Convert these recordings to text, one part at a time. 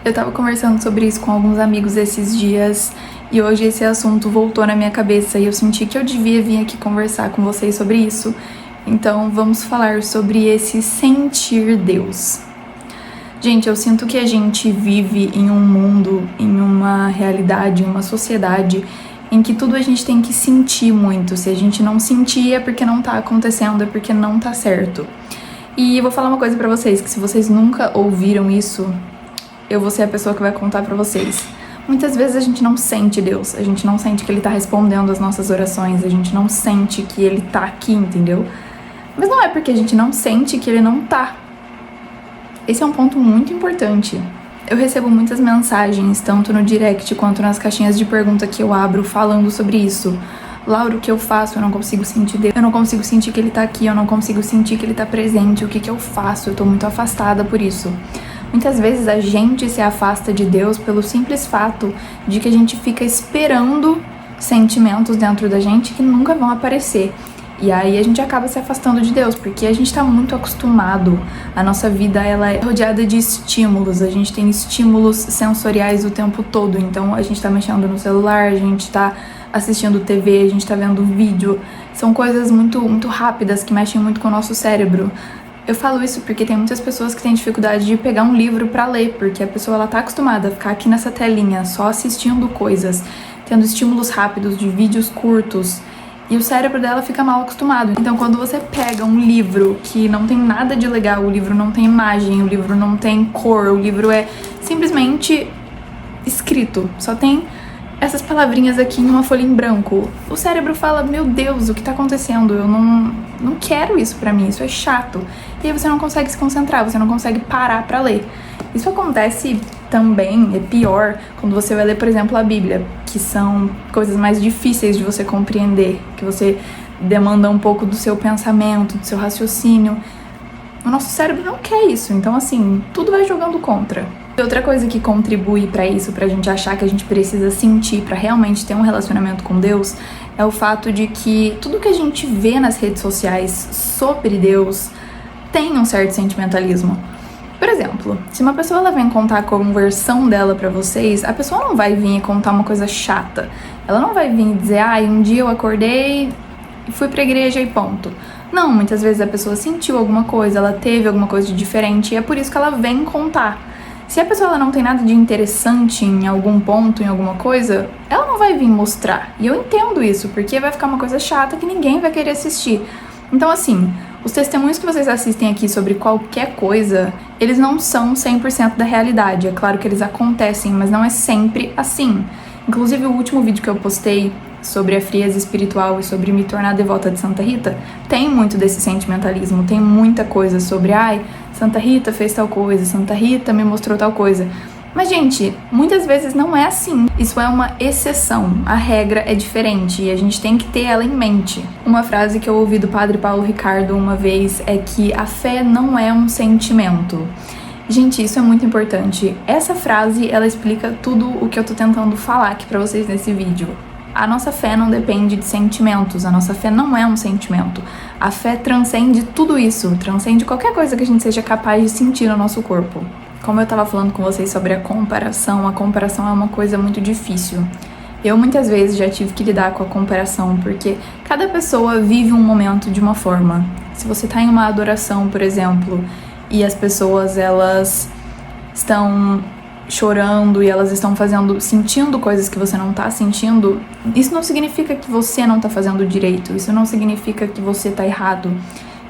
Eu tava conversando sobre isso com alguns amigos esses dias e hoje esse assunto voltou na minha cabeça e eu senti que eu devia vir aqui conversar com vocês sobre isso. Então vamos falar sobre esse sentir Deus. Gente, eu sinto que a gente vive em um mundo, em uma realidade, em uma sociedade em que tudo a gente tem que sentir muito. Se a gente não sentir é porque não tá acontecendo, é porque não tá certo. E eu vou falar uma coisa pra vocês, que se vocês nunca ouviram isso, eu vou ser a pessoa que vai contar pra vocês. Muitas vezes a gente não sente Deus, a gente não sente que Ele tá respondendo as nossas orações, a gente não sente que Ele tá aqui, entendeu? Mas não é porque a gente não sente que Ele não tá. Esse é um ponto muito importante. Eu recebo muitas mensagens, tanto no direct quanto nas caixinhas de pergunta que eu abro, falando sobre isso. Laura, o que eu faço? Eu não consigo sentir Deus. Eu não consigo sentir que Ele tá aqui, eu não consigo sentir que Ele tá presente. O que eu faço? Eu tô muito afastada por isso. Muitas vezes a gente se afasta de Deus pelo simples fato de que a gente fica esperando sentimentos dentro da gente que nunca vão aparecer. E aí a gente acaba se afastando de Deus, porque a gente tá muito acostumado. A nossa vida, ela é rodeada de estímulos. A gente tem estímulos sensoriais o tempo todo. Então a gente tá mexendo no celular, a gente tá assistindo TV, a gente tá vendo vídeo. São coisas muito rápidas que mexem muito com o nosso cérebro. Eu falo isso porque tem muitas pessoas que têm dificuldade de pegar um livro pra ler, porque a pessoa ela tá acostumada a ficar aqui nessa telinha, só assistindo coisas, tendo estímulos rápidos de vídeos curtos, e o cérebro dela fica mal acostumado. Então quando você pega um livro que não tem nada de legal, o livro não tem imagem, o livro não tem cor, o livro é simplesmente escrito, só tem essas palavrinhas aqui em uma folha em branco, o cérebro fala, meu Deus, o que tá acontecendo? Eu não quero isso pra mim, isso é chato. E aí você não consegue se concentrar, você não consegue parar pra ler. Isso acontece também, é pior, quando você vai ler, por exemplo, a Bíblia, que são coisas mais difíceis de você compreender, que você demanda um pouco do seu pensamento, do seu raciocínio. O nosso cérebro não quer isso, então assim, tudo vai jogando contra. Outra coisa que contribui pra isso, pra gente achar que a gente precisa sentir pra realmente ter um relacionamento com Deus, é o fato de que tudo que a gente vê nas redes sociais sobre Deus tem um certo sentimentalismo. Por exemplo, se uma pessoa ela vem contar a conversão dela pra vocês, a pessoa não vai vir contar uma coisa chata. Ela não vai vir dizer, um dia eu acordei e fui pra igreja e ponto. Não, muitas vezes a pessoa sentiu alguma coisa, ela teve alguma coisa de diferente e é por isso que ela vem contar. Se a pessoa ela não tem nada de interessante em algum ponto, em alguma coisa, ela não vai vir mostrar. E eu entendo isso, porque vai ficar uma coisa chata que ninguém vai querer assistir. Então, assim, os testemunhos que vocês assistem aqui sobre qualquer coisa, eles não são 100% da realidade. É claro que eles acontecem, mas não é sempre assim. Inclusive, o último vídeo que eu postei sobre a frieza espiritual e sobre me tornar devota de Santa Rita, tem muito desse sentimentalismo, tem muita coisa sobre, Santa Rita fez tal coisa, Santa Rita me mostrou tal coisa. Mas, gente, muitas vezes não é assim. Isso é uma exceção. A regra é diferente e a gente tem que ter ela em mente. Uma frase que eu ouvi do Padre Paulo Ricardo uma vez é que a fé não é um sentimento. Gente, isso é muito importante. Essa frase, ela explica tudo o que eu tô tentando falar aqui pra vocês nesse vídeo. A nossa fé não depende de sentimentos, a nossa fé não é um sentimento. A fé transcende tudo isso, transcende qualquer coisa que a gente seja capaz de sentir no nosso corpo. Como eu tava falando com vocês sobre a comparação é uma coisa muito difícil. Eu muitas vezes já tive que lidar com a comparação, porque cada pessoa vive um momento de uma forma. Se você tá em uma adoração, por exemplo, e as pessoas elas estão chorando e elas estão sentindo coisas que você não tá sentindo, isso não significa que você não tá fazendo direito, isso não significa que você tá errado.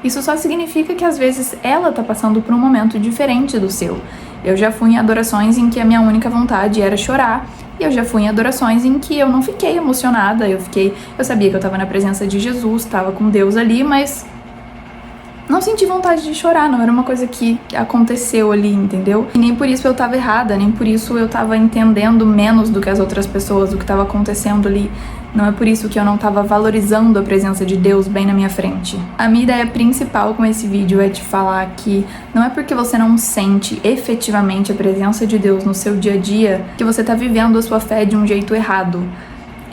Isso só significa que às vezes ela tá passando por um momento diferente do seu. Eu já fui em adorações em que a minha única vontade era chorar, e eu já fui em adorações em que eu não fiquei emocionada, eu sabia que eu tava na presença de Jesus, tava com Deus ali, mas não senti vontade de chorar, não era uma coisa que aconteceu ali, entendeu? E nem por isso eu tava errada, nem por isso eu tava entendendo menos do que as outras pessoas, do que tava acontecendo ali. Não é por isso que eu não tava valorizando a presença de Deus bem na minha frente. A minha ideia principal com esse vídeo é te falar que não é porque você não sente efetivamente a presença de Deus no seu dia a dia que você tá vivendo a sua fé de um jeito errado.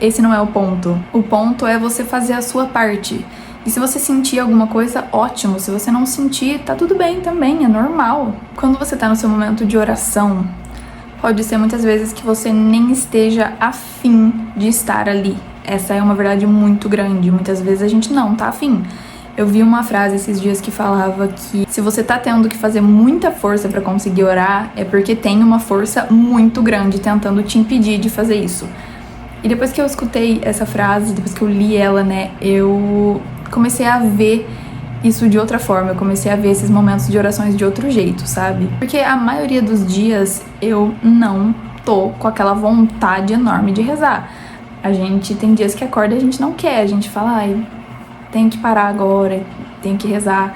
Esse não é o ponto. O ponto é você fazer a sua parte. E se você sentir alguma coisa, ótimo. Se você não sentir, tá tudo bem também, é normal. Quando você tá no seu momento de oração, Pode ser muitas vezes que você nem esteja afim de estar ali. Essa é uma verdade muito grande. Muitas vezes a gente não tá afim. Eu vi uma frase esses dias que falava que se você tá tendo que fazer muita força pra conseguir orar, é porque tem uma força muito grande tentando te impedir de fazer isso. E depois que eu escutei essa frase, depois que eu li ela, né, eu comecei a ver isso de outra forma. Eu comecei a ver esses momentos de orações de outro jeito, sabe? Porque a maioria dos dias eu não tô com aquela vontade enorme de rezar. A gente tem dias que acorda e a gente não quer, a gente fala, ai, tem que parar agora, tem que rezar.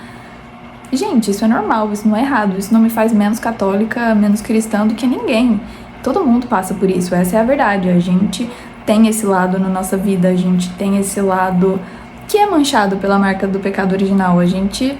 E, gente, isso é normal, isso não é errado, isso não me faz menos católica, menos cristã do que ninguém. Todo mundo passa por isso, essa é a verdade. A gente tem esse lado na nossa vida, a gente tem esse lado que é manchado pela marca do pecado original. A gente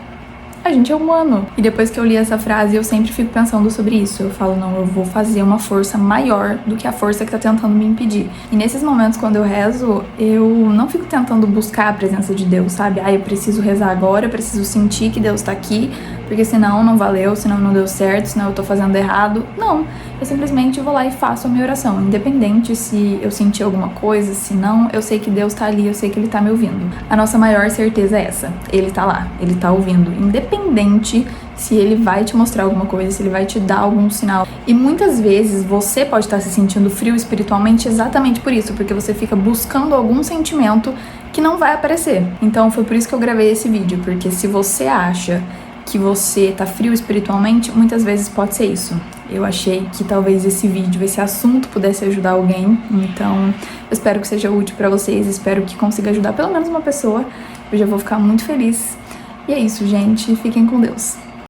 é humano. E depois que eu li essa frase, eu sempre fico pensando sobre isso. Eu falo, não, eu vou fazer uma força maior do que a força que tá tentando me impedir. E nesses momentos, quando eu rezo, eu não fico tentando buscar a presença de Deus, sabe? Ah, eu preciso rezar agora, eu preciso sentir que Deus tá aqui, porque senão não valeu, senão não deu certo, senão eu tô fazendo errado. Não, eu simplesmente vou lá e faço a minha oração. Independente se eu sentir alguma coisa, se não, eu sei que Deus tá ali, eu sei que Ele tá me ouvindo. A nossa maior certeza é essa. Ele tá lá, Ele tá ouvindo. Independente se Ele vai te mostrar alguma coisa, se Ele vai te dar algum sinal. E muitas vezes você pode estar se sentindo frio espiritualmente exatamente por isso, porque você fica buscando algum sentimento que não vai aparecer. Então foi por isso que eu gravei esse vídeo, porque se você acha que você tá frio espiritualmente, muitas vezes pode ser isso. Eu achei que talvez esse vídeo, esse assunto pudesse ajudar alguém, então eu espero que seja útil pra vocês, espero que consiga ajudar pelo menos uma pessoa. Eu já vou ficar muito feliz. E é isso, gente, fiquem com Deus.